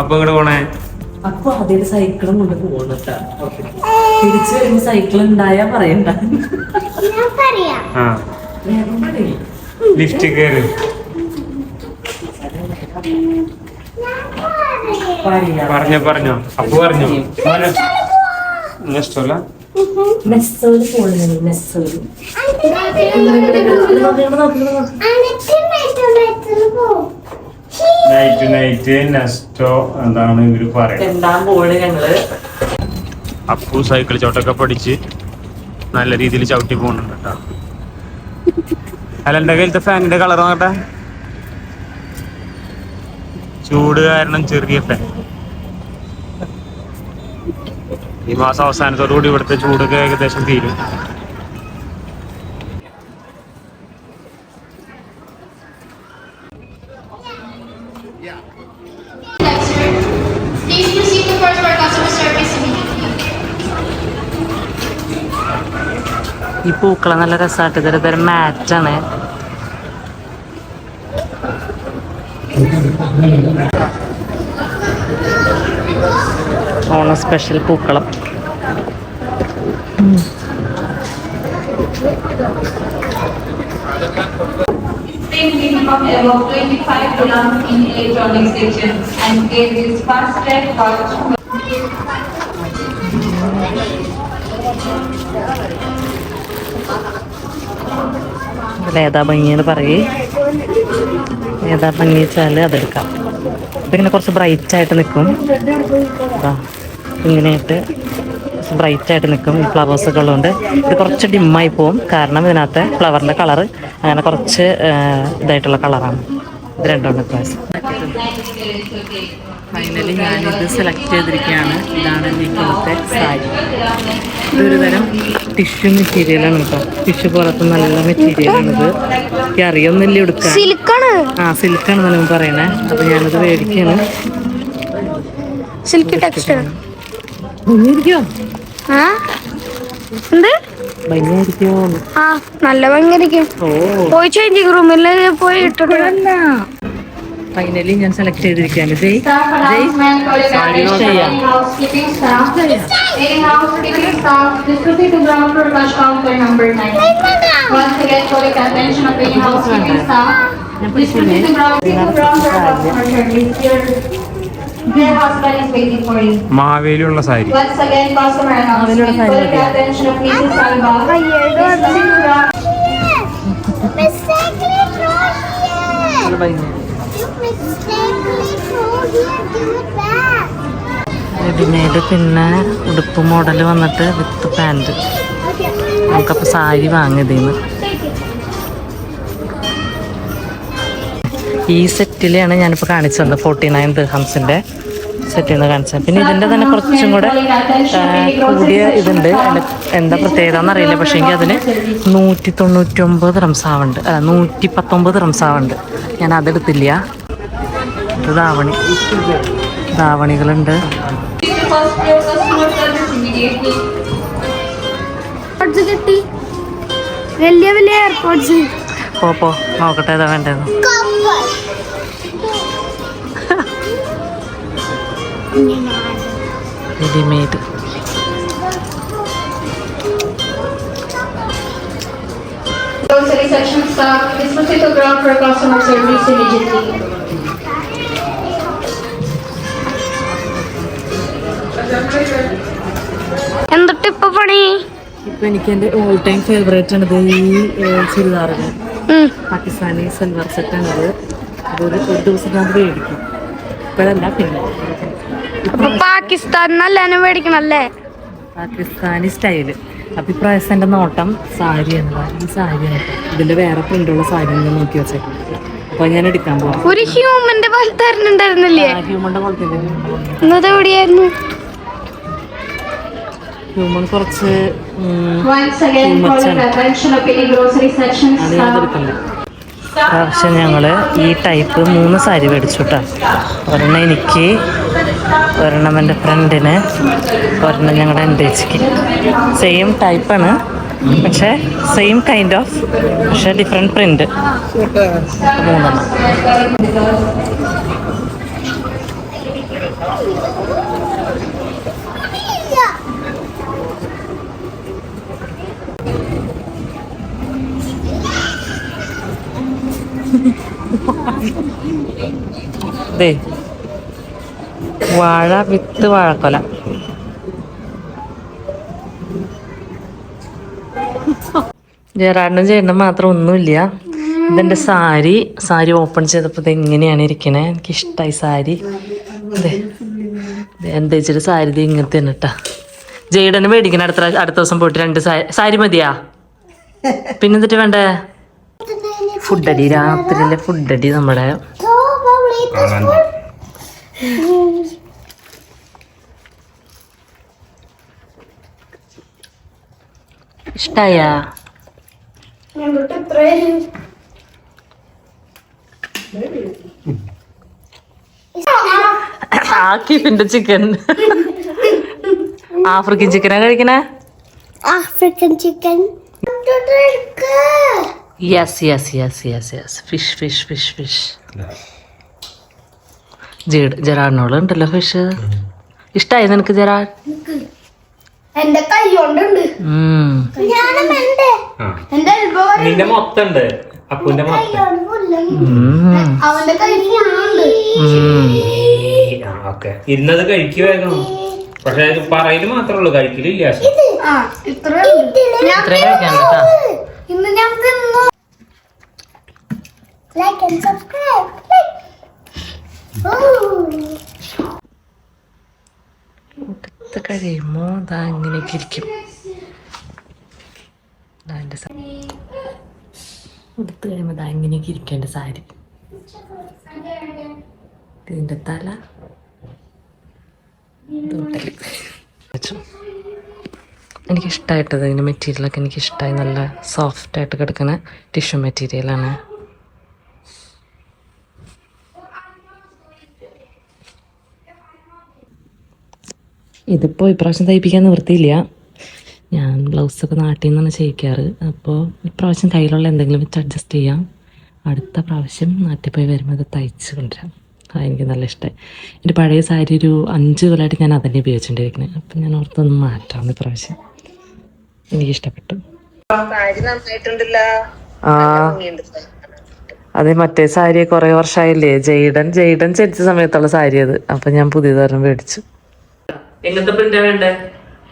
അപ്പൊ ഇങ്ങോട്ട് പോണേ? അപ്പൊ അതിൽ സൈക്കിളും കൊണ്ട് പോകണട്ടാ. തിരിച്ചു വരുമ്പോ സൈക്കിൾ ഉണ്ടായാ പറയണ്ട. ലിഫ്റ്റ് കയറി പറഞ്ഞോ അപ്പൊ പറഞ്ഞോ. ഇഷ്ടമല്ല നെസ്സോട് പോകണ നെസ്സോട്. നൈറ്റ് നെസ്റ്റോ എന്താണ് ഇവര് പറയുന്നത്. അപ്പു സൈക്കിൾ ചോട്ടൊക്കെ പഠിച്ച് നല്ല രീതിയിൽ ചവിട്ടി പോകുന്നുണ്ട് കേട്ടോ. അല്ല എന്റെ കയ്യിലത്തെ ഫാനിന്റെ കളർ നോക്കട്ടെ. ചൂട് കാരണം ചെറിയ ഫാൻ. ഈ മാസം അവസാനത്തോടു കൂടി ഇവിടുത്തെ ചൂടൊക്കെ ഏകദേശം തീരും. ഈ പൂക്കള നല്ല രസമായിട്ട് ഇതൊരു തരം മാറ്റാണ്. ഓണ സ്പെഷ്യൽ പൂക്കളം. ഏതാ ഭംഗിയെന്ന് പറയേ. ഏതാ ഭംഗി വെച്ചാൽ അതെടുക്കാം. അപ്പം ഇങ്ങനെ കുറച്ച് ബ്രൈറ്റായിട്ട് നിൽക്കും. ഇങ്ങനെയായിട്ട് ബ്രൈറ്റായിട്ട് നിൽക്കും. ഈ ഫ്ലവേഴ്സൊക്കെ ഉള്ളതുകൊണ്ട് ഇത് കുറച്ച് ഡിമ്മായി പോവും. കാരണം ഇതിനകത്ത് ഫ്ലവറിൻ്റെ കളറ് അങ്ങനെ കുറച്ച് ഇതായിട്ടുള്ള കളറാണ്. ഇത് രണ്ടും വ്യത്യാസം. ഫൈനലി ഞാനിത് സെലക്ട് ചെയ്തിരിക്കുകയാണ്. ഇതാണ് എനിക്കുള്ളത്തെ സാരി. ഇതൊരു തരം ടിഷ്യൂ മെറ്റീരിയലാണ് കേട്ടോ. ടിഷ്യൂ പോലത്തെ നല്ല മെറ്റീരിയലാണിത്. എനിക്ക് അറിയൊന്നുമില്ല എടുക്കാൻ. സിൽക്കാണെന്നാണ് പറയണേ. അപ്പൊ ഞാനത് മേടിക്കാണ്. സിൽക്ക് ടെക്സ്ചർ നല്ല ഭംഗിയായിരിക്കും. പോയി ചേഞ്ചിങ് റൂമിൽ പോയി ഇട്ടിട്ടില്ല. ഫൈനലി ഞാൻ സെലക്ട് ചെയ്തിരിക്കുകയാണ്. മാവേലിയുള്ള സാരി. റെഡിമെയ്ഡ്. പിന്നെ ഉടുപ്പ് മോഡൽ വന്നിട്ട് വിത്ത് പാൻറ്. നമുക്കപ്പോൾ സാരി വാങ്ങിയതിന്ന്. ഈ സെറ്റിലാണ് ഞാനിപ്പോൾ കാണിച്ചു തന്നത്. 49 ദിർഹംസിൻ്റെ സെറ്റിൽ നിന്ന് കാണിച്ചത്. പിന്നെ ഇതിൻ്റെ തന്നെ കുറച്ചും കൂടെ കൂടിയ ഇതുണ്ട്. അതിൻ്റെ എന്താ പ്രത്യേകത എന്നറിയില്ല. പക്ഷേ എങ്കിൽ അതിന് 199 ദിർഹംസ് ആവുന്നുണ്ട്. 119 ദിർഹംസ് ആവുന്നുണ്ട്. ഞാൻ അതെടുത്തില്ല. ഇത് ധാവണികളുണ്ട്. വലിയ വലിയ എയർപോർട്സ്. പോ നോക്കട്ടെ ഏതാ വേണ്ടത്. Readymade. Grocery section staff is put to ground for customer service immediately. എന്തൊട്ട് ഇപ്പൊ പണി? ഇപ്പൊ എനിക്ക് എൻ്റെ ഓൾ ടൈം ഫേവറേറ്റ് ആണ് ഈ ചുരിദാറിന്. പാകിസ്ഥാനി സൽവാർ സെറ്റാണത്. അതൊരു ദിവസം ഞാൻ മേടിക്കും. ഇപ്പോഴല്ല പിന്നെ പാകിസ്ഥാൻ നല്ല മേടിക്കണല്ലേ. പാകിസ്ഥാനി സ്റ്റൈല്. അപ്പൊ ഇപ്രാവശ്യം എൻ്റെ നോട്ടം സാരിയാണ്. ഈ സാരിയാണ്. ഇതിന്റെ വേറെ പ്രിന്റുള്ള സാരി നോക്കി വെച്ചേക്കും. അപ്പൊ ഞാൻ എടുക്കാൻ പോകും. ഒരു ഹ്യൂമന്റെ പോലെ തരുന്നുണ്ടായിരുന്നില്ലേ? ഹ്യൂമന്റെ പോലത്തെ എവിടെയായിരുന്നു? ഹ്യൂമൻ കുറച്ച് പ്രാവശ്യം ഞങ്ങൾ ഈ ടൈപ്പ് 3 സാരി മേടിച്ചു കേട്ടോ. ഒരെണ്ണം എനിക്ക്, ഒരെണ്ണം എൻ്റെ ഫ്രണ്ടിന്, ഒരെണ്ണം ഞങ്ങളുടെ എൻ്റെ ചേച്ചിക്ക്. സെയിം ടൈപ്പാണ്, പക്ഷേ സെയിം കൈൻഡ് ഓഫ്, പക്ഷേ ഡിഫറെൻറ്റ് പ്രിൻ്റ്. 3 വാഴ വിത്ത് വാഴക്കൊല. ജയറാടനും ചേട്ടനും മാത്രം ഒന്നുമില്ല. ഇതെന്റെ സാരി ഓപ്പൺ ചെയ്തപ്പോൾ ഇത് എങ്ങനെയാണ് ഇരിക്കണേ. എനിക്കിഷ്ടമായി സാരി. എന്താ വെച്ചിട്ട് സാരി ഇത് ഇങ്ങനത്തെ തന്നെ ഇട്ടാ. ജയ്ഡന് മേടിക്കണം അടുത്ത ദിവസം പോയിട്ട് 2 സാരി മതിയാ. പിന്നെന്തിട്ട് വേണ്ടേ? ഫുഡടി, രാത്രിയിലെ ഫുഡടി നമ്മുടെ. ഇഷ്ടായാ? ആക്കിഫിന്റെ ചിക്കൻ. ആഫ്രിക്കൻ ചിക്കനാ കഴിക്കണേ? African chicken. Yes fish. ജെറാഡിനോട് ഉണ്ടല്ലോ ഫിഷ്. ഇഷ്ടായി നിനക്ക് ജെറാഡ്? എന്റെ കൈ കൊണ്ടുണ്ട്. നിന്റെ മൊത്തണ്ട്, അപ്പുന്റെ മൊത്തം. അവന്റെ കൈ ഫുള്ളുണ്ട്. ഓക്കെ, ഇരുന്നത് കഴിക്കുവായിരുന്നു. പക്ഷെ പറയല് മാത്രമേ ഉള്ളൂ, കഴിക്കലില്ല. ഇന്ന് ഞാൻ തിന്നു. Like and subscribe. ഊട്ടത്ത് കഴിയുമ്പോ ഇതാ ഇങ്ങനെയൊക്കെ ഇരിക്കും. ഉടുത്ത് കഴിയുമ്പോ ഇതാ ഇങ്ങനെയൊക്കെ ഇരിക്കും എൻ്റെ സാരി. ഇതിൻ്റെ തല എനിക്കിഷ്ടമായിട്ടത്. ഇതിൻ്റെ മെറ്റീരിയലൊക്കെ എനിക്കിഷ്ടമായി. നല്ല സോഫ്റ്റായിട്ട് കിടക്കുന്ന ടിഷ്യൂ മെറ്റീരിയലാണ്. ഇതിപ്പോൾ ഇപ്രാവശ്യം തയ്പ്പിക്കാൻ നിവൃത്തിയില്ല. ഞാൻ ബ്ലൗസൊക്കെ നാട്ടിൽ നിന്നാണ് ചെയ്യിക്കാറ്. അപ്പോൾ ഇപ്രാവശ്യം കയ്യിലുള്ള എന്തെങ്കിലും വെച്ച് അഡ്ജസ്റ്റ് ചെയ്യാം. അടുത്ത പ്രാവശ്യം നാട്ടിൽ പോയി വരുമ്പോൾ അത് തയ്ച്ച് കൊണ്ടുവരാം. എനിക്ക് നല്ല ഇഷ്ടമായി. എൻ്റെ പഴയ സാരി ഒരു 5 കൊല്ലമായിട്ട് ഞാൻ അതന്നെ ഉപയോഗിച്ചുകൊണ്ടിരിക്കുന്നത്. അപ്പം ഞാൻ ഓർത്തൊന്ന് മാറ്റാം ഇപ്രാവശ്യം. എനിക്കിഷ്ടപ്പെട്ടു. ആ അതെ, മറ്റേ സാരി കുറേ വർഷമായില്ലേ. ജയ്ഡൻ ചരിച്ച സമയത്തുള്ള സാരി അത്. അപ്പം ഞാൻ പുതിയതൊരെണ്ണം മേടിച്ചു. എങ്ങനത്തെ പ്രിന്റാ വേണ്ടേ?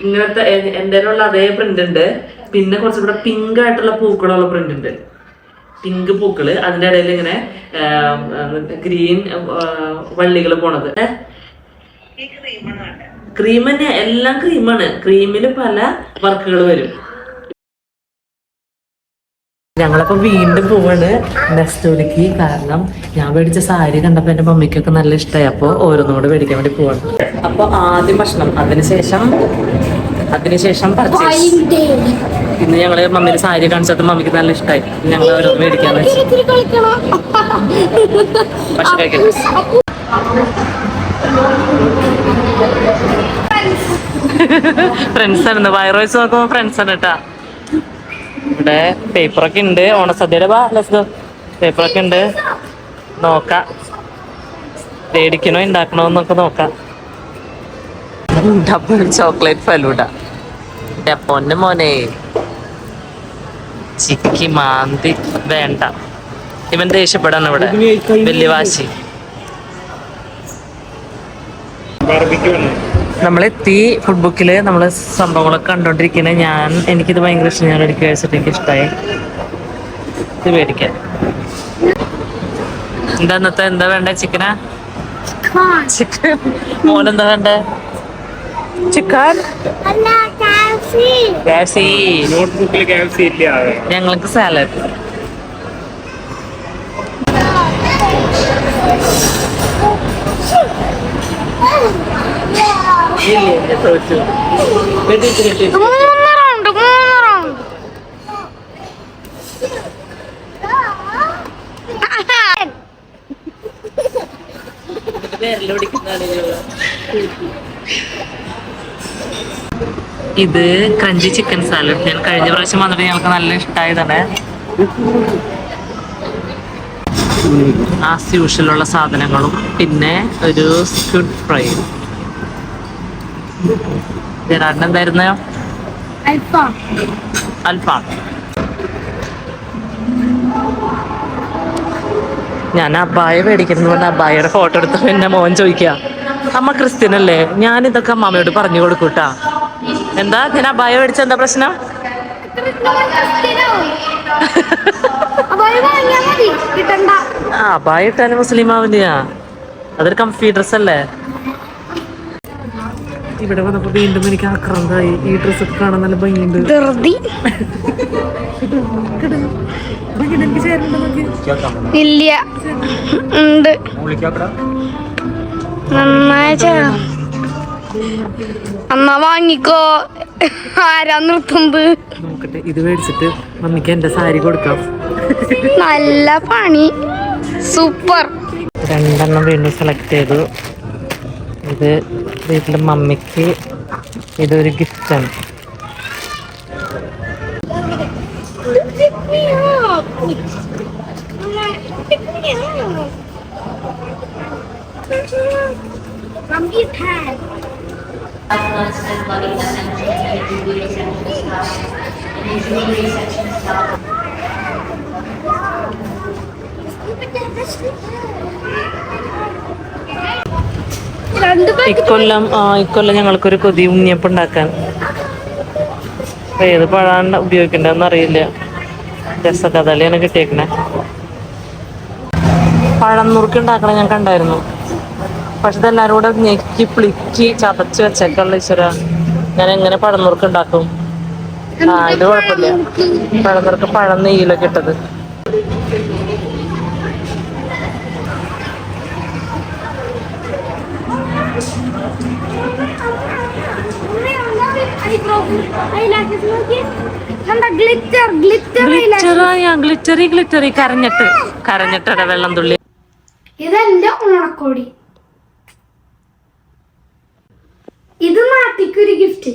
ഇങ്ങനത്തെ എൻ്റെ ഉള്ള അതേ പ്രിന്റ് ഉണ്ട്. പിന്നെ കുറച്ചുകൂടെ പിങ്ക് ആയിട്ടുള്ള പൂക്കളുള്ള പ്രിന്റ് ഉണ്ട്. പിങ്ക് പൂക്കള്, അതിന്റെ ഇടയിൽ ഇങ്ങനെ ഗ്രീൻ വള്ളികൾ പോണത്. ക്രീം തന്നെ, എല്ലാം ക്രീമാണ്. ക്രീമില് പല വർക്കുകൾ വരും. ഞങ്ങളപ്പോ വീണ്ടും പോവാണ് നെസ്റ്റോലേക്ക്. കാരണം ഞാൻ മേടിച്ച സാരി കണ്ടപ്പോ എന്റെ മമ്മിക്കൊക്കെ നല്ല ഇഷ്ടമായി. അപ്പോൾ ഓരോന്നും കൂടെ മേടിക്കാൻ വേണ്ടി പോവാണ്. അപ്പൊ ആദ്യം ഭക്ഷണം, അതിനുശേഷം പർച്ചേസ്. ഇന്ന് ഞങ്ങള് മമ്മിയുടെ സാരി കാണിച്ചത് മമ്മിക്ക് നല്ല ഇഷ്ടമായി. ഞങ്ങൾ ഓരോന്ന് മേടിക്കാന്ന് വെച്ചു. പക്ഷെ കഴിക്കട്ടെ. ഫ്രണ്ട്സ് ആണ്. വയറോയ്സ് നോക്കുമ്പോ ഫ്രണ്ട്സ് ആണ് കേട്ടാ. ഇവിടെ പേപ്പറൊക്കെ ഉണ്ട്. ഓണസദ്യയുടെ പേപ്പറൊക്കെ ഉണ്ട്. നോക്കാം മേടിക്കണോ ഉണ്ടാക്കണോ എന്നൊക്കെ നോക്കാം. Double chocolate falooda. പൊന്നു മോനെ, ചിക്കി മാന്തി വേണ്ട. ഇവൻ ദേഷ്യപ്പെടാണ് ഇവിടെ, വലിയ വാശി. നമ്മളെത്തി ഫുഡ് ബുക്കിൽ. നമ്മൾ സംഭവങ്ങളൊക്കെ കണ്ടോണ്ടിരിക്കുന്നത്. എനിക്കിത് ഭയങ്കര ഇഷ്ടം. ഞാൻ എടുക്കുക കഴിച്ചിട്ട് എനിക്ക് ഇഷ്ടമായി. ഇത് മേടിക്കാൻ. എന്താ വേണ്ടേ? ചിക്കനാ? ചിക്കൻ. മോനെന്താ വേണ്ടേ? ചിക്കൻ. ഞങ്ങൾക്ക് സാലഡ്. ഇത് ക്രഞ്ചി ചിക്കൻ സാലഡ്. ഞാൻ കഴിഞ്ഞ പ്രാവശ്യം വന്നിട്ട് ഞങ്ങൾക്ക് നല്ല ഇഷ്ടമായതാണ്. ആസ് യൂഷ്വലുള്ള സാധനങ്ങളും പിന്നെ ഒരു സ്ക്വിഡ് ഫ്രൈ. ജെറാഡിന് എന്തായിരുന്നു? അൽഫാം. ഞാൻ അബ്ബായ മേടിക്കുന്നു പറഞ്ഞ അബ്ബായയുടെ ഫോട്ടോ എടുത്തപ്പോൾ എന്നെ മോൻ ചോദിക്കുക, അമ്മ ക്രിസ്ത്യൻ അല്ലേ? ഞാനിതൊക്കെ അമ്മാമ്മയോട് പറഞ്ഞു കൊടുക്കൂട്ടാ. എന്താ ഞാൻ അബ്ബായ മേടിച്ച എന്താ പ്രശ്നം? ആ അബ്ബായ ഇട്ടാലും മുസ്ലിം ആവില്ല, അതൊരു കംഫി ഡ്രസ് അല്ലേ. ഇവിടെ വന്നപ്പോ വീണ്ടും എനിക്ക് ആക്രാന്തായി. ഈ ഡ്രസ് ഒക്കെ കാണാൻ നല്ല ഭംഗിയുണ്ട്. ഇല്ല ഉണ്ട് നന്നായി ചെയ്യണം. അമ്മ വാങ്ങിക്കോ, ആരാ നിർത്തുന്നത്? നോക്കട്ടെ, ഇത് മേടിച്ചിട്ട് മമ്മിക്ക് എന്റെ സാരി കൊടുക്കാം. നല്ല പണി, സൂപ്പർ. 2 എണ്ണം വീണ്ടും സെലക്ട് ചെയ്തു. ഇത് വീട്ടിലെ മമ്മിക്ക് ഇതൊരു ഗിഫ്റ്റാണ്. ഇക്കൊല്ലം ഞങ്ങൾക്കൊരു കൊതി ഉണ്ണിയപ്പം ഉണ്ടാക്കാൻ. ഏത് പഴമാണ് ഉപയോഗിക്കേണ്ടതെന്ന് അറിയില്ല. രസകഥളിയാണ് കിട്ടിയേക്കണേ. പഴം നുറുക്ക് ഉണ്ടാക്കണം ഞാൻ കണ്ടായിരുന്നു, പക്ഷെ ഇതെല്ലാവരും കൂടെ ഞെക്കി പിളിക്കി ചതച്ച് വെച്ചേക്കുള്ള ഈശ്വര. ഞാൻ എങ്ങനെ പഴം നുറുക്ക് ഉണ്ടാക്കും? ഇത് കുഴപ്പമില്ല. പഴം നുറുക്ക് പഴം നെയ്യിലൊക്കെ ഇട്ടത്. ഗ്ലിറ്ററി കരഞ്ഞിട്ട് വെള്ളം തുള്ളി. ഇതെന്റെ ഓണക്കോടി, ഇത് നാട്ടിക്കൊരു ഗിഫ്റ്റ്.